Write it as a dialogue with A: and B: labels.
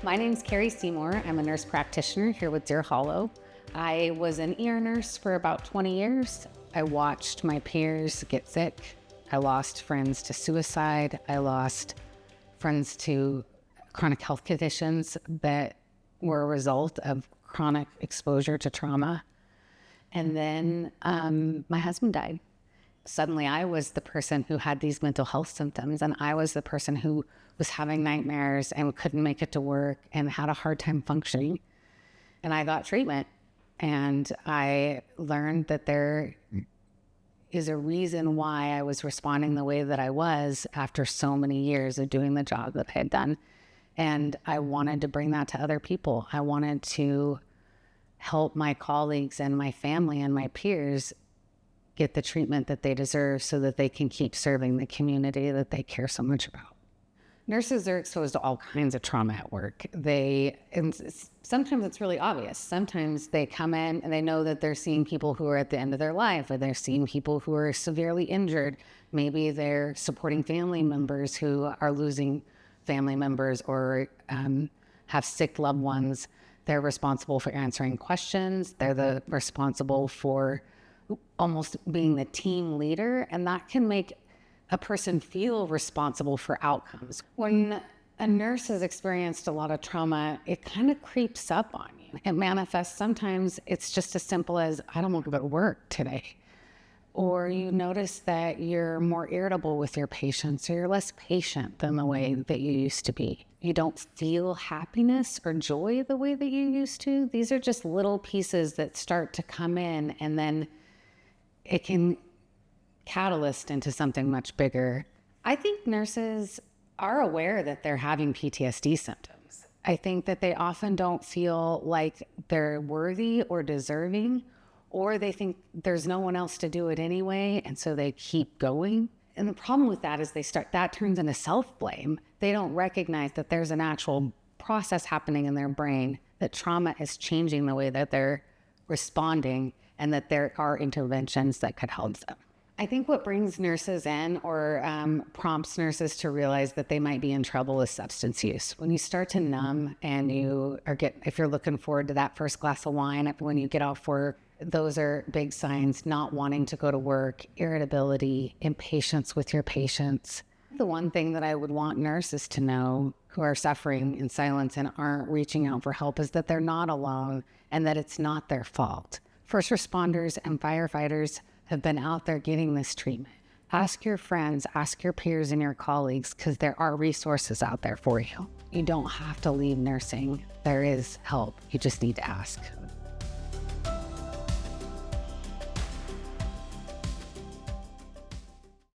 A: My name's Keri Seymore. I'm a nurse practitioner here with Deer Hollow. I was an ER nurse for about 20 years. I watched my peers get sick. I lost friends to suicide. I lost friends to chronic health conditions that were a result of chronic exposure to trauma. And then my husband died. Suddenly I was the person who had these mental health symptoms, and I was the person who was having nightmares and couldn't make it to work and had a hard time functioning. And I got treatment, and I learned that there is a reason why I was responding the way that I was after so many years of doing the job that I had done. And I wanted to bring that to other people. I wanted to help my colleagues and my family and my peers get the treatment that they deserve so that they can keep serving the community that they care so much about. Nurses are exposed to all kinds of trauma at work. Sometimes it's really obvious. Sometimes they come in and they know that they're seeing people who are at the end of their life, or they're seeing people who are severely injured. Maybe they're supporting family members who are losing family members or have sick loved ones. They're responsible for answering questions. They're responsible for almost being the team leader, and that can make a person feel responsible for outcomes. When a nurse has experienced a lot of trauma, it kind of creeps up on you. It manifests. Sometimes it's just as simple as, I don't want to go to work today. Or you notice that you're more irritable with your patients, or you're less patient than the way that you used to be. You don't feel happiness or joy the way that you used to. These are just little pieces that start to come in, and then it can catalyst into something much bigger. I think nurses are aware that they're having PTSD symptoms. I think that they often don't feel like they're worthy or deserving, or they think there's no one else to do it anyway, and so they keep going. And the problem with that is that turns into self-blame. They don't recognize that there's an actual process happening in their brain, that trauma is changing the way that they're responding, and that there are interventions that could help them. I think what brings nurses in, or prompts nurses to realize that they might be in trouble, is substance use. When you start to numb and if you're looking forward to that first glass of wine when you get off work, those are big signs. Not wanting to go to work, irritability, impatience with your patients. The one thing that I would want nurses to know who are suffering in silence and aren't reaching out for help is that they're not alone, and that it's not their fault. First responders and firefighters have been out there getting this treatment. Ask your friends, ask your peers and your colleagues, because there are resources out there for you. You don't have to leave nursing. There is help. You just need to ask.